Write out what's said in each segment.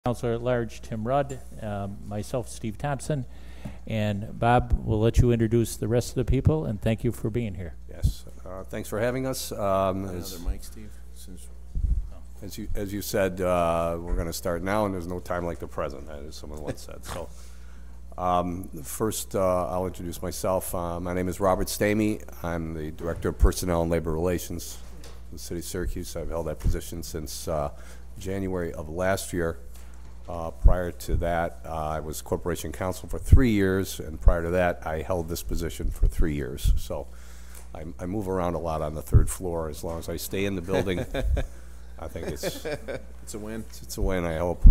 Councilor at Large Tim Rudd, myself, Steve Thompson, and Bob, we'll let you introduce the rest of the people, and thank you for being here. Yes, thanks for having us. Another mic, Steve. As you said, we're going to start now, and there's no time like the present, as someone once said. So, first, I'll introduce myself. My name is Robert Stamey. I'm the Director of Personnel and Labor Relations in the City of Syracuse. I've held that position since January of last year. Prior to that, I was Corporation Counsel for 3 years, and prior to that, I held this position for 3 years. So I move around a lot on the third floor. As long as I stay in the building, I think it's a win. It's a win. I hope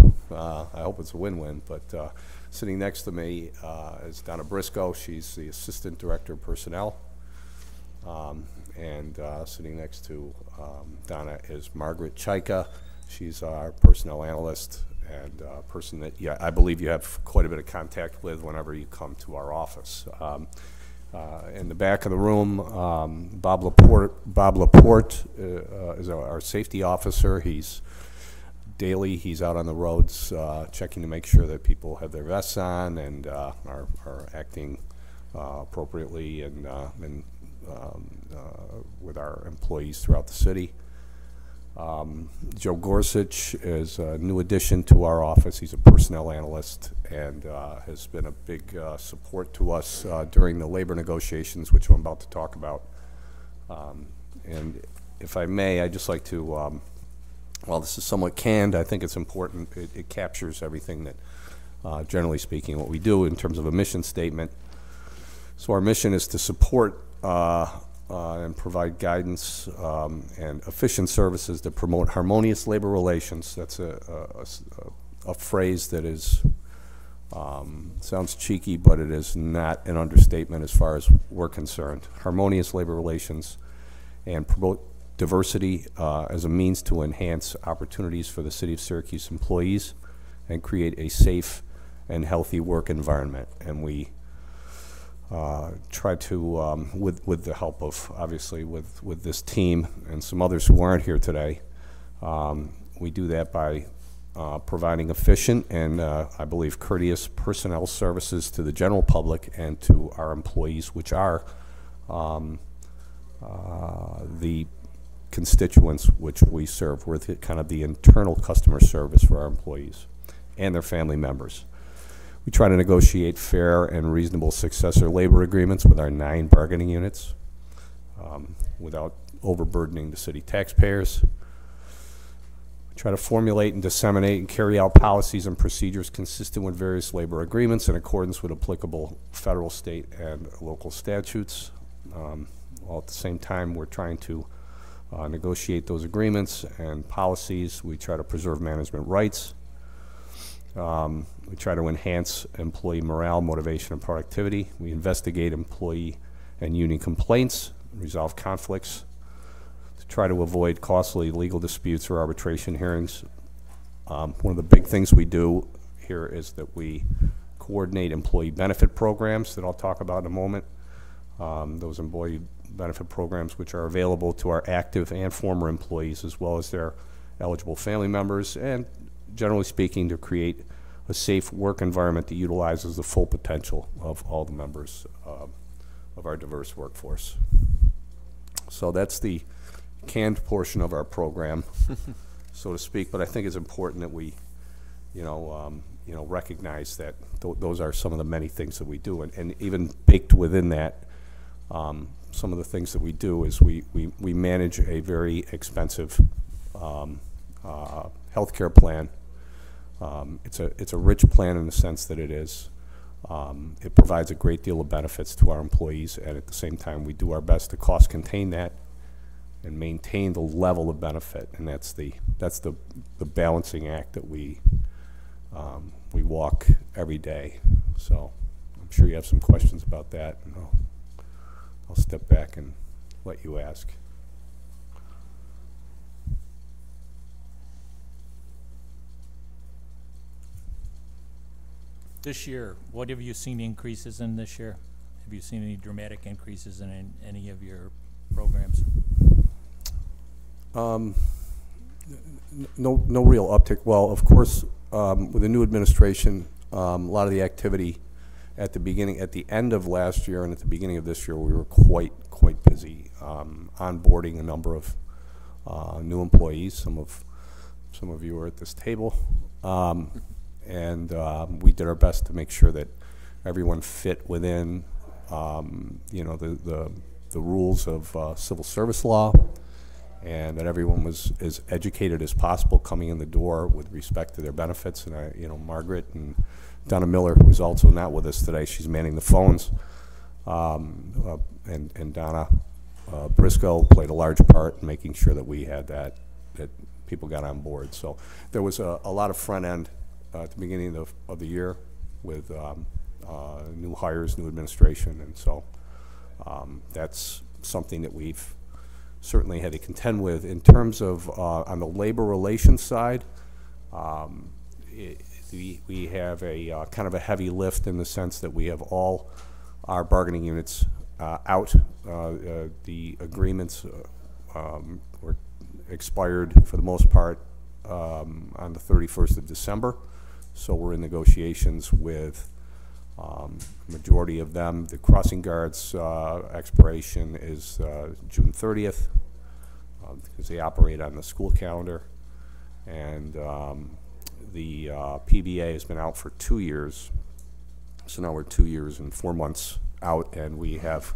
it's a win-win. But sitting next to me is Donna Briscoe. She's the Assistant Director of Personnel. And sitting next to Donna is Margaret Chaika. She's our Personnel Analyst and a person that I believe you have quite a bit of contact with whenever you come to our office. In the back of the room, Bob Laporte is our safety officer. He's out on the roads checking to make sure that people have their vests on and are acting appropriately and with our employees throughout the city. Joe Gorsuch is a new addition to our office. He's a personnel analyst and has been a big support to us during the labor negotiations, which I'm about to talk about. And if I may, I'd just like to, while this is somewhat canned, I think it's important. It captures everything that, generally speaking, what we do in terms of a mission statement. So our mission is to support and provide guidance and efficient services that promote harmonious labor relations. That's a phrase that is sounds cheeky, but it is not an understatement as far as we're concerned. Harmonious labor relations and promote diversity as a means to enhance opportunities for the City of Syracuse employees and create a safe and healthy work environment. And we try to, with the help of, obviously, with this team and some others who aren't here today, we do that by providing efficient and, I believe, courteous personnel services to the general public and to our employees, which are the constituents which we serve. We're kind of the internal customer service for our employees and their family members. We try to negotiate fair and reasonable successor labor agreements with our 9 bargaining units without overburdening the city taxpayers. We try to formulate and disseminate and carry out policies and procedures consistent with various labor agreements in accordance with applicable federal, state, and local statutes. While at the same time we're trying to negotiate those agreements and policies, we try to preserve management rights. We try to enhance employee morale, motivation, and productivity. We investigate employee and union complaints, resolve conflicts, to try to avoid costly legal disputes or arbitration hearings. One of the big things we do here is that we coordinate employee benefit programs that I'll talk about in a moment. Those employee benefit programs which are available to our active and former employees as well as their eligible family members, and generally speaking, to create a safe work environment that utilizes the full potential of all the members of our diverse workforce. So that's the canned portion of our program, so to speak. But I think it's important that we, recognize that those are some of the many things that we do, and even baked within that, some of the things that we do is we manage a very expensive healthcare plan. It's a rich plan in the sense that it provides a great deal of benefits to our employees, and at the same time we do our best to cost contain that and maintain the level of benefit, and that's the balancing act that we walk every day. So I'm sure you have some questions about that, and I'll step back and let you ask. This year, what have you seen increases in this year? Have you seen any dramatic increases in any of your programs? No real uptick. Well, of course, with the new administration, a lot of the activity at the end of last year and at the beginning of this year, we were quite busy onboarding a number of new employees. Some of you are at this table, and we did our best to make sure that everyone fit within, the rules of civil service law, and that everyone was as educated as possible coming in the door with respect to their benefits. And Margaret and Donna Miller, who is also not with us today, she's manning the phones, and Donna Briscoe played a large part in making sure that we had that people got on board. So there was a lot of front end at the beginning of the year with new hires, new administration, and so that's something that we've certainly had to contend with. In terms of on the labor relations side, we have a kind of a heavy lift in the sense that we have all our bargaining units out. The agreements were expired for the most part on the 31st of December, so we're in negotiations with majority of them. The crossing guards expiration is June 30th because they operate on the school calendar, and the PBA has been out for 2 years, so now we're 2 years and 4 months out, and we're at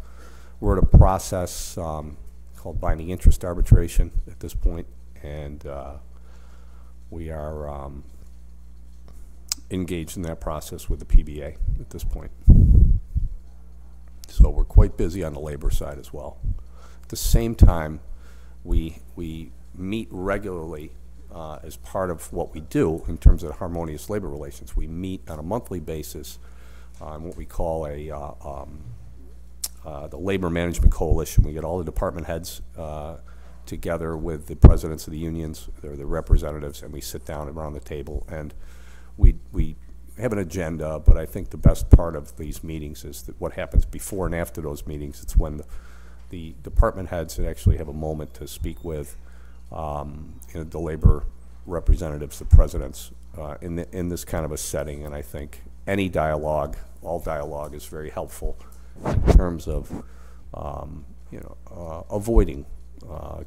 a process called binding interest arbitration at this point, and we are engaged in that process with the PBA at this point. So we're quite busy on the labor side as well. At the same time, we meet regularly as part of what we do in terms of harmonious labor relations. We meet on a monthly basis on what we call the Labor Management Coalition. We get all the department heads together with the presidents of the unions, they're the representatives, and we sit down around the table, and we have an agenda, but I think the best part of these meetings is that what happens before and after those meetings. It's when the department heads actually have a moment to speak with the labor representatives, the presidents, in this kind of a setting. And I think any dialogue, all dialogue, is very helpful in terms of avoiding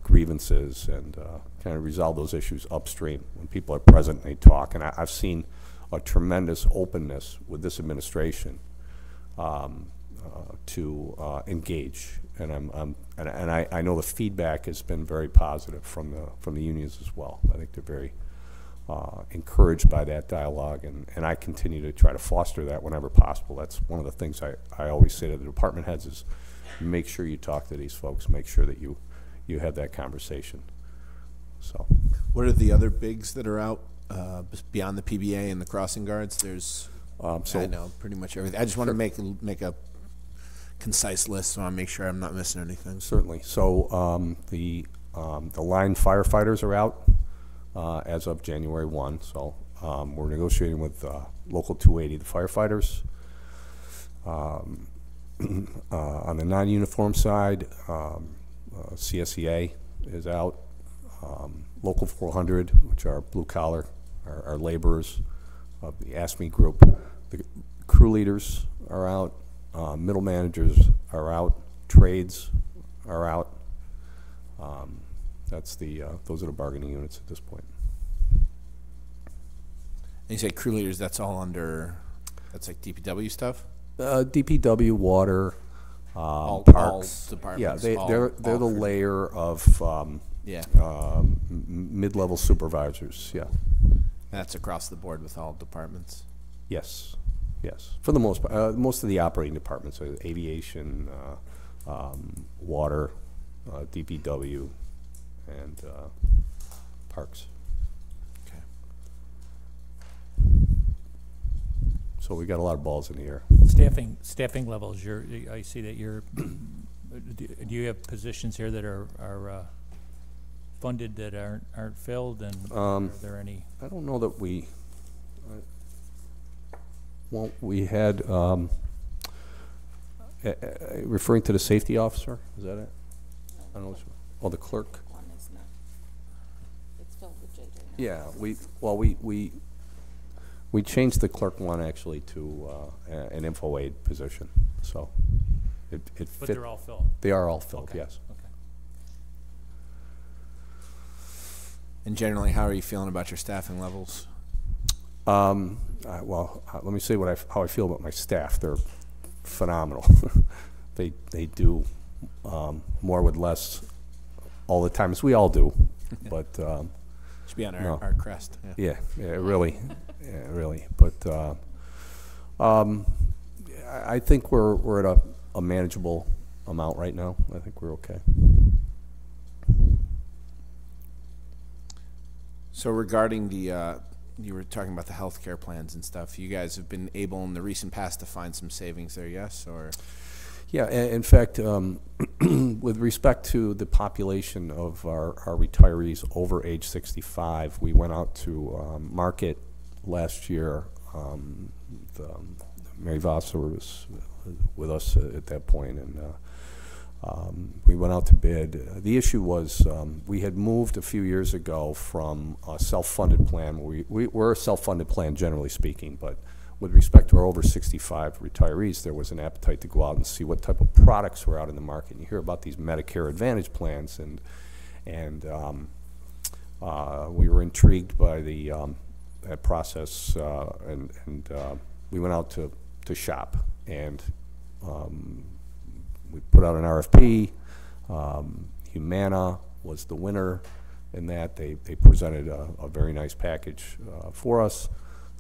grievances and kind of resolve those issues upstream when people are present and they talk. And I've seen a tremendous openness with this administration to engage, and I know the feedback has been very positive from the unions as well. I think they're very encouraged by that dialogue, and I continue to try to foster that whenever possible. That's one of the things I always say to the department heads is make sure you talk to these folks, make sure that you have that conversation. So, what are the other bigs that are out beyond the PBA and the crossing guards? There's I know pretty much everything. I just want to make a concise list, so I make sure I'm not missing anything. Certainly. So the line firefighters are out as of January 1. So we're negotiating with Local 280, the firefighters. On the non-uniform side, CSEA is out. Local 400, which are blue collar, our laborers of the ASME group. The crew leaders are out. Middle managers are out. Trades are out. Those are the bargaining units at this point. And you say crew leaders, that's all under, that's like DPW stuff? DPW, water, all parks. departments. Yeah, they're the layer of mid-level supervisors. Yeah. That's across the board with all departments. Yes. For the most part, most of the operating departments, aviation, water, DPW, and parks. Okay. So we got a lot of balls in the air. Staffing levels. I see that you're. Do you have positions here that are funded that aren't filled, and are there any? I don't know that we. Well, we had referring to the safety officer. Is that it? I don't know. Oh, the clerk. One is not. It's filled Yeah, we changed the clerk one actually to an info aide position, so it fit. But they're all filled? They are all filled, Okay. yes. Okay. And generally, how are you feeling about your staffing levels? Well, let me say how I feel about my staff. They're phenomenal. They do more with less all the time, as we all do. But Should be on no. our crest. Yeah. yeah, really. But I think we're at a manageable amount right now. I think we're okay. So regarding the, you were talking about the healthcare plans and stuff. You guys have been able in the recent past to find some savings there, yes, or? Yeah, in fact, with respect to the population of our retirees over age 65, we went out to market last year. Mary Vassar was with us at that point, and we went out to bid. The issue was we had moved a few years ago from a self-funded plan. We're a self-funded plan, generally speaking, but with respect to our over 65 retirees, there was an appetite to go out and see what type of products were out in the market. And you hear about these Medicare Advantage plans, and we were intrigued by that process, and we went out to shop, and we put out an RFP. Humana was the winner in that. They presented a very nice package for us.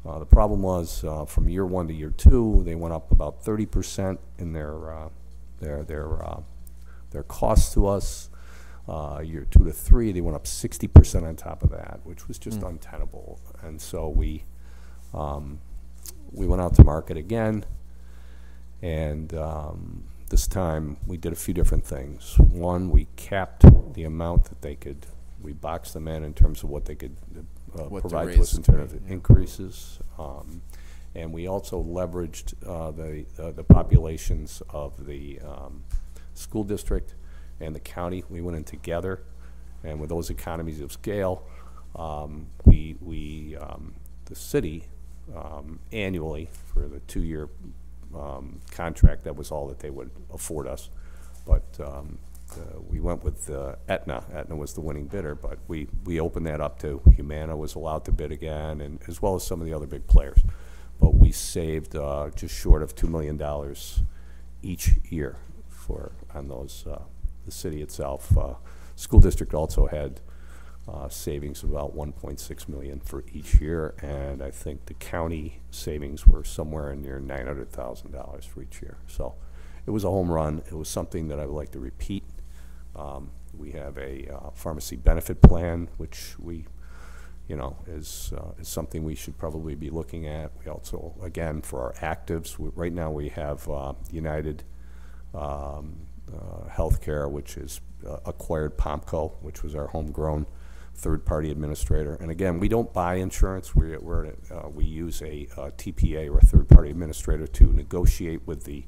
The problem was from year 1 to year 2, they went up about 30% in their costs to us. Year 2 to 3, they went up 60% on top of that, which was just untenable. And so we went out to market again, and this time we did a few different things. One, we capped the amount that they could. We boxed them in terms of what they could provide to us in terms of increases, and we also leveraged the populations of the school district and the county. We went in together, and with those economies of scale, the city annually for the 2-year contract, that was all that they would afford us, but we went with Aetna. Aetna was the winning bidder, but we opened that up to Humana was allowed to bid again, and as well as some of the other big players. But we saved just short of $2 million each year on those. The city itself, school district also had savings of about $1.6 million for each year, and I think the county savings were somewhere near $900,000 for each year. So it was a home run. It was something that I would like to repeat. We have a pharmacy benefit plan, which is something we should probably be looking at. We also, again, for our actives, right now we have United Healthcare, which is acquired Pomco, which was our homegrown third-party administrator. And again, we don't buy insurance. We use a TPA, or a third-party administrator, to negotiate with the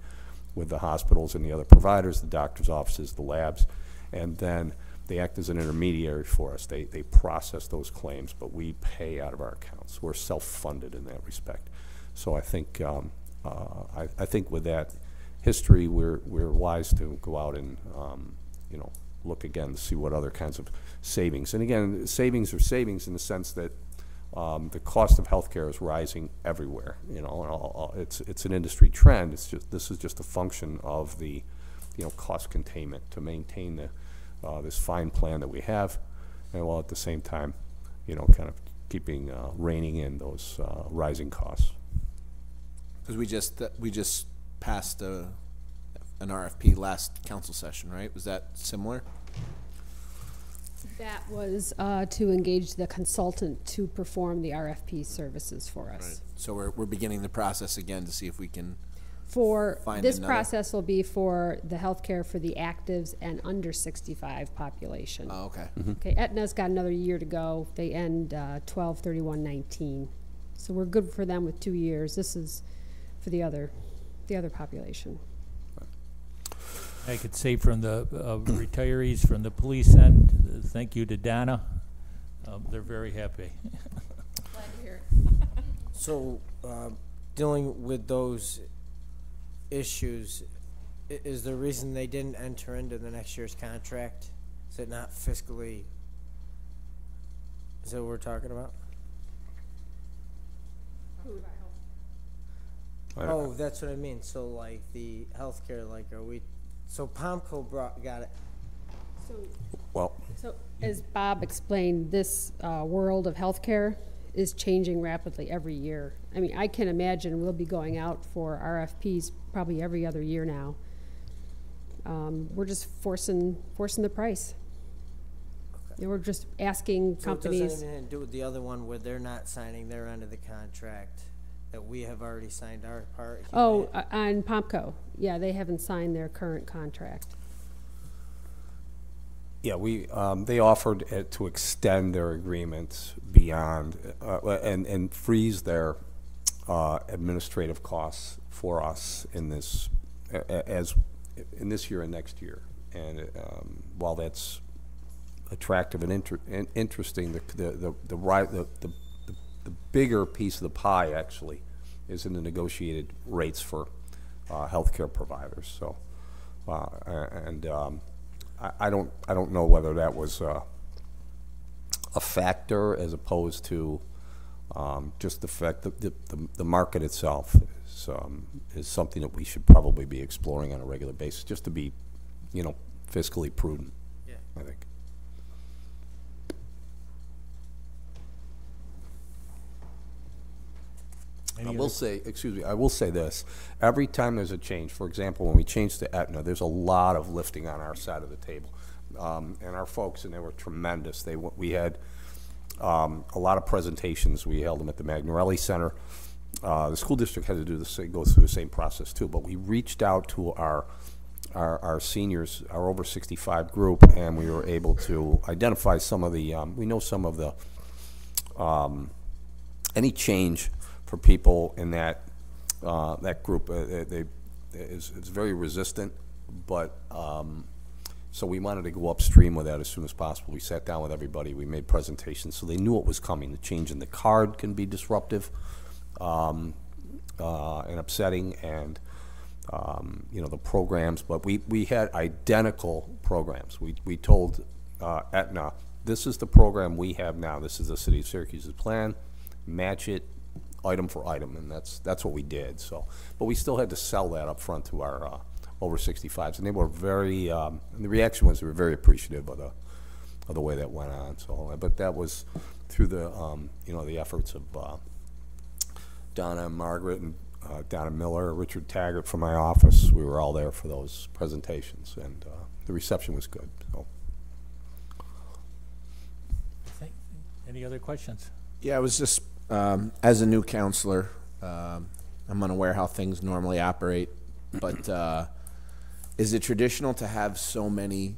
hospitals and the other providers, the doctor's offices, the labs, and then they act as an intermediary for us. They process those claims, but we pay out of our accounts. We're self-funded in that respect. So I think I think with that history, we're wise to go out and look again to see what other kinds of savings. And again, savings are savings in the sense that the cost of healthcare is rising everywhere. It's an industry trend. This is just a function of the cost containment to maintain this fine plan that we have, and while at the same time, kind of keeping reining in those rising costs. Because we just passed an RFP last council session, right? Was that similar? That was to engage the consultant to perform the RFP services for us. Right. So we're beginning the process again to see if we can find this another. process will be for the healthcare for the actives and under 65 population. Oh, okay. Mm-hmm. Okay, Aetna's got another year to go. They end 12/31/19, so we're good for them with 2 years. This is for the other population. I could say from the retirees from the police end, thank you to Donna they're very happy. Glad to hear it. So, dealing with those issues, is the reason they didn't enter into the next year's contract? Is it not fiscally? Is that what we're talking about? Oh, that's what I mean. So, like the healthcare, like, are we? So Pomco got it. Well, So, as Bob explained, this world of healthcare is changing rapidly every year. I mean, I can imagine we'll be going out for RFPs probably every other year now. We're just forcing the price. Okay. We're just asking So it companies. doesn't have anything to do with the other one where they're not signing their end of the contract, that we have already signed our part. Oh, on Pomco, yeah, they haven't signed their current contract. yeah, they offered to extend their agreements beyond, and freeze their administrative costs for us in this, in this year and next year. And while that's attractive and interesting, the bigger piece of the pie actually is in the negotiated rates for healthcare providers. So, I don't know whether that was a factor as opposed to just the fact that the market itself is something that we should probably be exploring on a regular basis, just to be, fiscally prudent. Yeah. I think. I will say this. Every time there's a change, for example, when we changed to Aetna, there's a lot of lifting on our side of the table. And our folks, and they were tremendous. We had a lot of presentations. We held them at the Magnarelli Center. The school district had to go through the same process too, but we reached out to our seniors, our over 65 group, and we were able to identify some of the, we know some of the, any change for people in that group, it's very resistant, but so we wanted to go upstream with that as soon as possible. We sat down with everybody, we made presentations, so they knew what was coming. The change in the card can be disruptive and upsetting, and the programs, but we had identical programs. We told Aetna, this is the program we have now, this is the City of Syracuse's plan, match it item for item, and that's what we did. So, but we still had to sell that up front to our over 65s, and they were very. And the reaction was they were very appreciative of the way that went on. So, but that was through the the efforts of Donna and Margaret and Donna Miller, Richard Taggart from my office. We were all there for those presentations, and the reception was good. So, Any other questions? Yeah, I was just, as a new counselor, I'm unaware how things normally operate, but is it traditional to have so many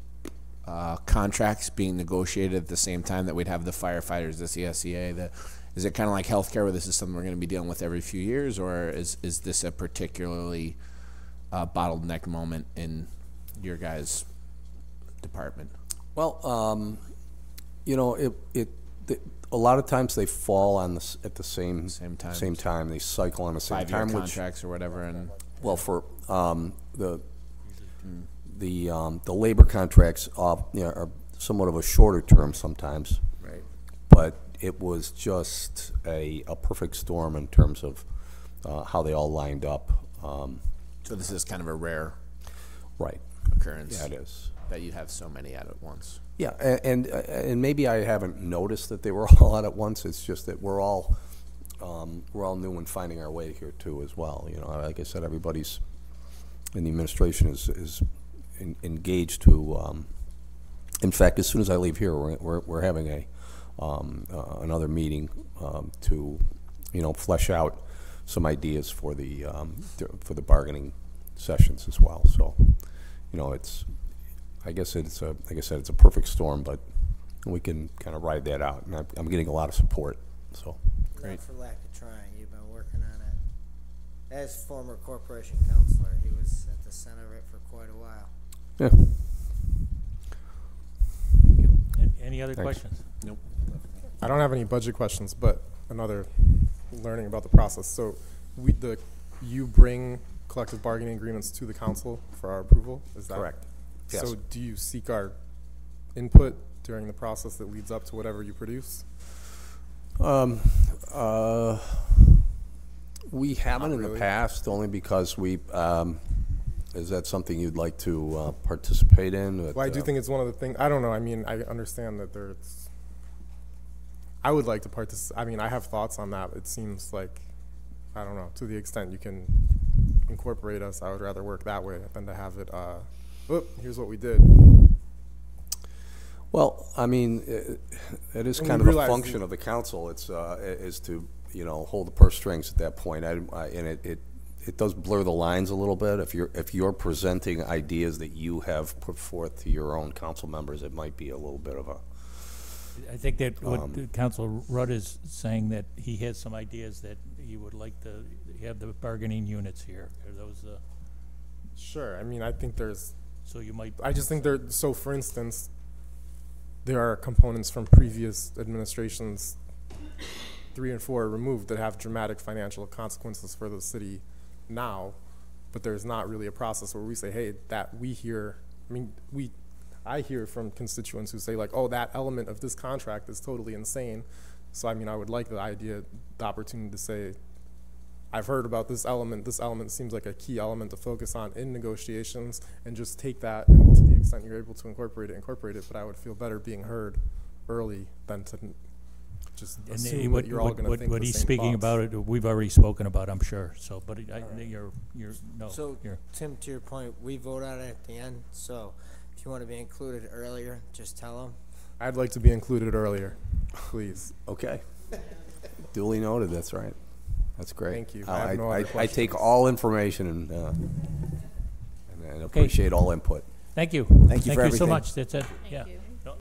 contracts being negotiated at the same time that we'd have the firefighters, the CSEA? Is it kind of like healthcare where this is something we're going to be dealing with every few years, or is this a particularly bottleneck moment in your guys' department? well, a lot of times they fall on at the same time. Same time. They cycle on the same 5-year time. contracts or whatever, and Well, for the labor contracts are somewhat of a shorter term sometimes, right. but it was just a perfect storm in terms of how they all lined up. So this is kind of a rare Right. occurrence. Yeah, it is. That you have so many out at once. Yeah, and maybe I haven't noticed that they were all out at once. It's just that we're all new and finding our way here too as well. Like I said, everybody's in the administration is engaged to. In fact, as soon as I leave here, we're having another meeting to flesh out some ideas for the bargaining sessions as well. So it's. I guess it's like I said, it's a perfect storm, but we can kind of ride that out, and I'm getting a lot of support. So Great. Not for lack of trying. You've been working on it. As former corporation counselor, he was at the center of it for quite a while. yeah. Thank you. Any other Thanks. questions? Nope. I don't have any budget questions, but another learning about the process. So you bring collective bargaining agreements to the council for our approval? Is that Correct. Yes. So do you seek our input during the process that leads up to whatever you produce? We haven't Not in the really. past, only because is that something you'd like to participate in? Well, I do think it's one of the things, I don't know, I mean, I understand that there's, I would like to participate, I mean, I have thoughts on that. It seems like, I don't know, to the extent you can incorporate us, I would rather work that way than to have it, here's what we did. Well, I mean, it is And kind we of a realize function that- of the council. It's is to hold the purse strings at that point. And it does blur the lines a little bit. If you're presenting ideas that you have put forth to your own council members, it might be a little bit of a. I think that what Council Rudd is saying, that he has some ideas that he would like to have the bargaining units here. Are those Sure, I mean, I think there's, so you might. I just think so for instance, there are components from previous administrations, 3 and 4 removed, that have dramatic financial consequences for the city now, but there's not really a process where we say, hey, that we hear, I mean, I hear from constituents who say like, oh, that element of this contract is totally insane. So, I mean, I would like the opportunity to say, I've heard about this element seems like a key element to focus on in negotiations, and just take that, and to the extent you're able to incorporate it, but I would feel better being heard early than to just And assume that you're all going to think what the he's same speaking thoughts. about, we've already spoken about, I'm sure. So, but you're no. So, you're, Tim, to your point, we vote on it at the end, so if you want to be included earlier, just tell them. I'd like to be included earlier, please. Okay. Duly noted. That's right. That's great. Thank you. I have no other I take questions. all information and appreciate all input. Thank you. Thank you for so everything. much. That's it. Thank Yeah. you.